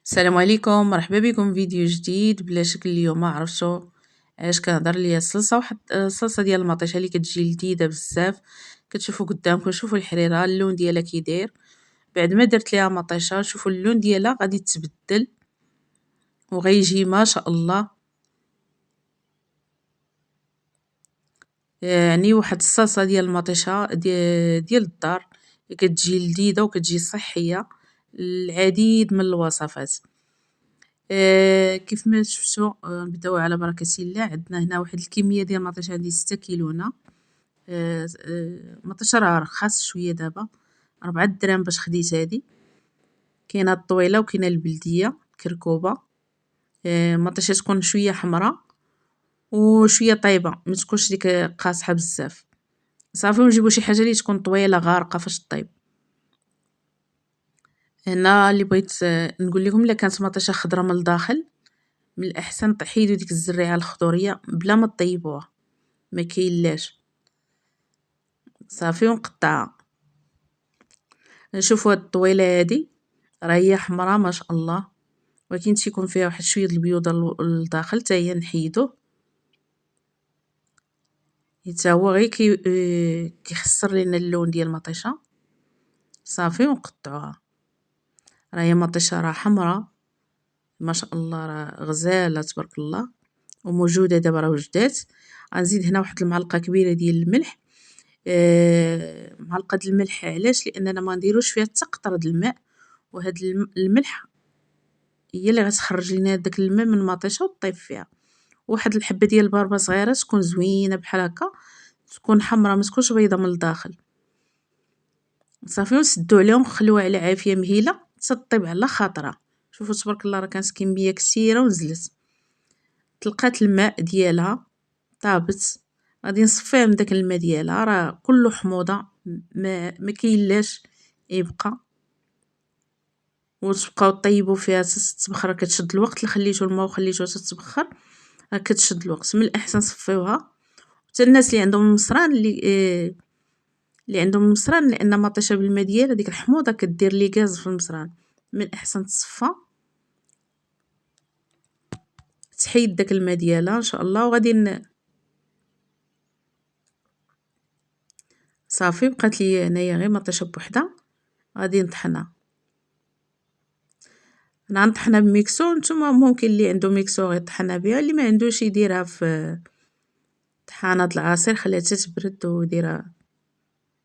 السلام عليكم، مرحبا بكم في فيديو جديد. بلا شك اليوم عرفتوا علاش كنهضر ليا الصلصه. واحد الصلصه ديال المطيشه اللي كتجي لذيذه بزاف. كتشوفوا قدامكم، شوفوا الحريره اللون ديالها كي داير. بعد ما درت ليها مطيشه شوفوا اللون ديالها غادي تبدل وغيجي ما شاء الله. يعني واحد الصلصه ديال المطيشه ديال الدار اللي كتجي لذيذه وكتجي صحيه. العديد من الوصفات. كيف ما شفتوا. نبداو على بركة الله. عندنا هنا واحد الكمية ديال المطيش، عندي 6 كيلونا. مطيشة راه رخص شوية دابا، 4 دراهم باش خديت هادي. كاينه الطويلة وكاينه البلدية كركوبة. مطيشة تكون شوية حمراء وشوية طيبة، ما تكونش ديك قاصحة بزاف. صافي، ونجيبو شي حاجة اللي تكون طويلة غارقة فاش طيب. هنا اللي بغيت نقول لكم، الا كانت مطيشة خضرة من الداخل، من الاحسن تحيدوا ديك الزريعه الخضوريه بلا ما طيبوها، ما كاينلاش. صافي، ونقطعها. نشوفوا هاد الطويله هادي راه هي حمراء ما شاء الله، ولكن تيكون فيها واحد شويه البيوضه للداخل، حتى هي نحيدوه. حتى هو غير كيخسر لينا اللون ديال المطيشه. صافي، ونقطعوها. راه هي مطيشه راه حمراء ما شاء الله، راه غزاله تبارك الله، وموجوده دابا راه وجدات. غنزيد هنا واحد المعلقه كبيره ديال الملح. معلقه الملح، علاش؟ لاننا ما نديروش فيها حتى قطره د الماء، وهاد الملح هي اللي غتخرج لينا داك الماء من المطيشه وطيب فيها. واحد الحبه ديال البربه صغيره تكون زوينه بحال هكا، تكون حمراء ما تكونش بيضه من الداخل. صافي، ونسدو عليهم ونخليوها على عافيه مهيله حتى طيب على خاطرها. شوفوا تبارك الله، راه كانت كميه كثيره ونزلت. تلقات الماء ديالها طابت، غادي نصفيها من داك الماء ديالها، راه كله حموضه، ما كاينلاش يبقى. وتبقاو طيبوا فيها تتبخر. كتشد الوقت اللي خليتو الماء وخليتوها تتبخر، راه كتشد الوقت. من الاحسن صفيوها. حتى الناس اللي عندهم المصران، اللي عندهم المصران، لان مطيشه بالماء ديالها ديك الحموضه كدير لي غاز في المصران. من الاحسن تصفى، تحيد داك الماء ديالها ان شاء الله. وغادي صافي، بقات لي هنايا غير مطيشه بوحدها، غادي نطحنها. انا نطحنها بميكسو. نتوما ممكن اللي عنده ميكسو يطحنها بها، اللي ما عندوش يديرها في طحانه العصير، خليها حتى تبرد وديرها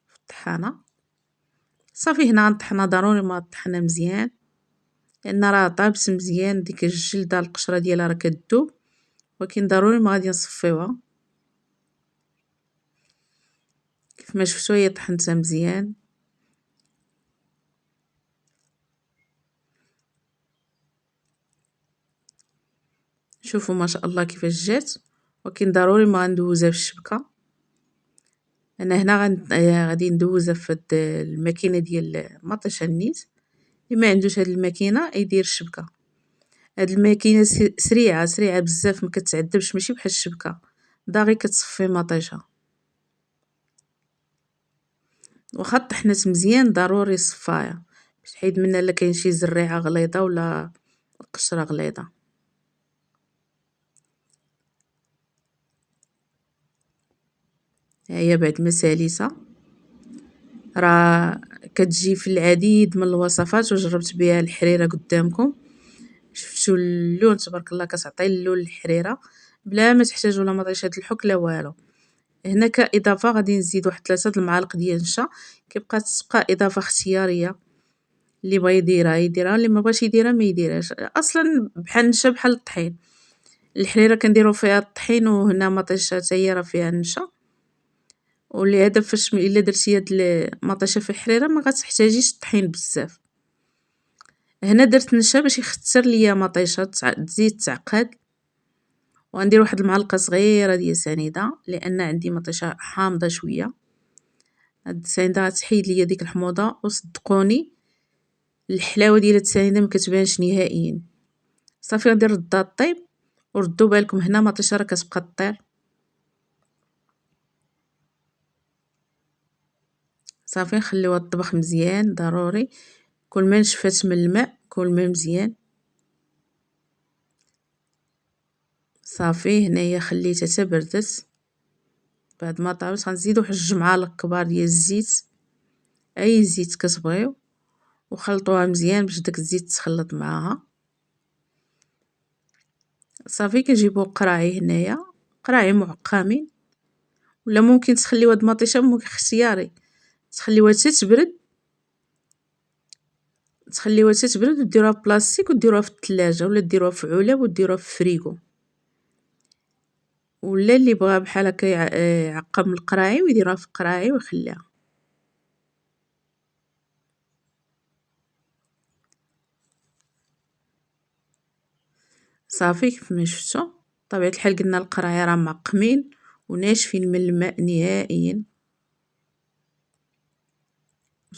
في الطحانه. صافي، هنا غنطحنها ضروري ما طحنها مزيان، لان راه طابت مزيان. ديك الجلده القشره ديالها راه كتذوب، ولكن ضروري ما غادي نصفيوها. كيف ما شفتوا هي طحنتها مزيان. شوفوا ما شاء الله كيفاش جات، ولكن ضروري ما غندوزها في الشبكه. انا هنا غادي ندوزها في الماكينه ديال مطيشه النيت. اللي ما عندوش هاد الماكينه يدير الشبكه. هاد الماكينه سريعه سريعه بزاف، ما كتعذبش، ماشي بحال الشبكه داغي كتصفي مطيشه. واخا طحنات مزيان ضروري الصفايه باش تحيد منها الا كاين شي زريعه غليظه ولا قشره غليظه. هي بعد ما ساليسه، راه كتجي في العديد من الوصفات، وجربت بها الحريره قدامكم. شفتوا اللون تبارك الله، كتعطي اللون الحريره بلا ما تحتاجوا لا مطيشه الحك لا والو. هنا كاضافه غادي نزيد واحد 3 المعالق ديال النشا. تبقى اضافه اختياريه، اللي بغى يديرها يديرها، اللي ما بغاش يديرها ما يديرهاش. اصلا بحال النشا بحال الطحين. الحريره كنديروا فيها الطحين، وهنا مطيشه حتى هي راه فيها النشا. ولهذا فاش الا درتي هاد المطيشه في الحريره ما غتحتاجيش الطحين بزاف. هنا درت نشا باش يختر ليا مطيشه تزيد تعقد. وغندير واحد المعلقه صغيره ديال سنيده، لان عندي مطيشه حامضه شويه. هاد السنيده غتحيد ليا ديك الحموضه، وصدقوني الحلاوه ديال هاد السنيده ما كتبانش نهائيا. صافي، غادي نردها طيب. وردوا بالكم هنا مطيشه راه كتبقى طير. صافي، نخليوها تطبخ مزيان ضروري. كل ما نشفات من الماء كل ما مزيان. صافي هنايا خليتها حتى بردت. بعد ما طابت غنزيدو واحد 2 معالق كبار ديال الزيت، اي زيت كتبغيو، وخلطوها مزيان باش داك الزيت تخلط معاها. صافي كنجيبو قراعي هنايا، قراعي معقمين، ولا ممكن تخليو هاد المطيشه ممكن اختياري، تخليوها حتى تبرد، تخليوها حتى تبرد وديروها في بلاصتيك وديروها في الثلاجه، ولا ديروها في علب وديروها في فريغو. ولا اللي بغا بحال هكا يعقم القراعي ويديرها في قراعي ويخليها. صافي كيف ما شفتوا بطبيعه الحال قلنا القراعي راه معقمين وناشفين من الماء نهائيا.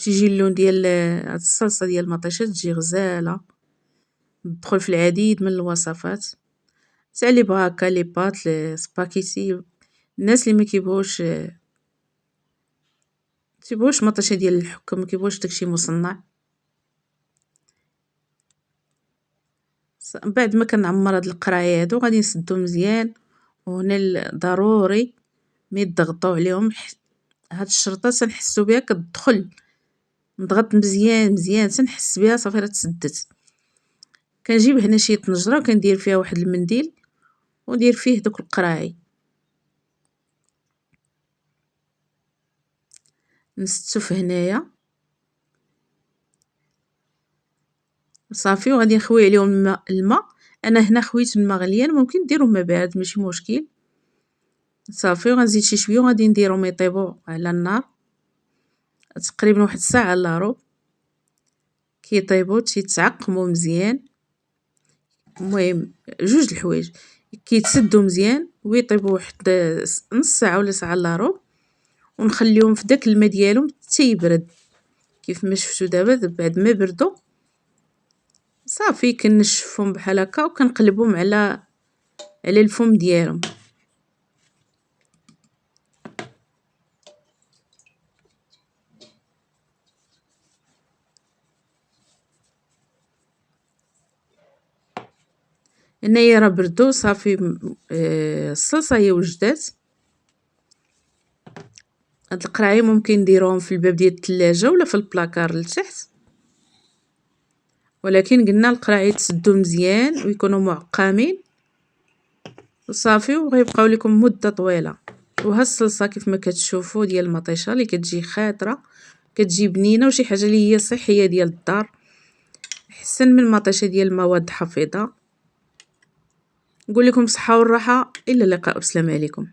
تيجي اللون ديال هاد الصلصه ديال المطيشه تجي غزاله، تدخل في العديد من الوصفات، حتى اللي بغا هكا لي بات لي سباكيتي. الناس اللي ما كيبغوش مطيشه ديال الحك، ما كيبغوش داكشي مصنع. بعد ما كنعمر هاد القراعي هادو غادي نسدو مزيان، وهنا ضروري ملي يضغطوا عليهم هاد الشرطه تنحسوا بها كتدخل، نضغط مزيان مزيان تنحس بها صافي راه تسدت. كنجيب هنا شي طنجره وكندير فيها واحد المنديل وندير فيه دوك القراعي، نستف هنايا صافي. وغادي نخوي عليهم الماء، انا هنا خويت الماء غليان، ممكن ديروا ما بارد ماشي مشكل. صافي وغنزيد شي شويه وغادي نديرهم يطيبوا على النار تقريبا واحد الساعه الا ربع. كيطيبوا تيتعقموا مزيان. المهم جوج الحوايج، كيتسدوا مزيان ويطيبوا واحد نص ساعه ولا ساعه الا ربع، ونخليهم في داك الماء ديالهم حتى يبرد. كيف ما شفتوا دابا بعد ما بردوا صافي كنشفهم بحال هكا وكنقلبهم على الفم ديالهم. هنايا راه بردوا صافي. الصلصه هي وجدات. هاد القراعي ممكن نديروهم في الباب ديال الثلاجه ولا في البلاكار لتحت، ولكن قلنا القراعي تسدوا مزيان ويكونوا معقمين وصافي، وغيبقاو لكم مده طويله. وها الصلصه كيف ما كتشوفوا ديال المطيشه اللي كتجي خاطره، كتجي بنينه وشي حاجه اللي هي صحيه ديال الدار، احسن من المطيشه ديال المواد حافظه. نقول لكم صحه والراحه، الى اللقاء، والسلام عليكم.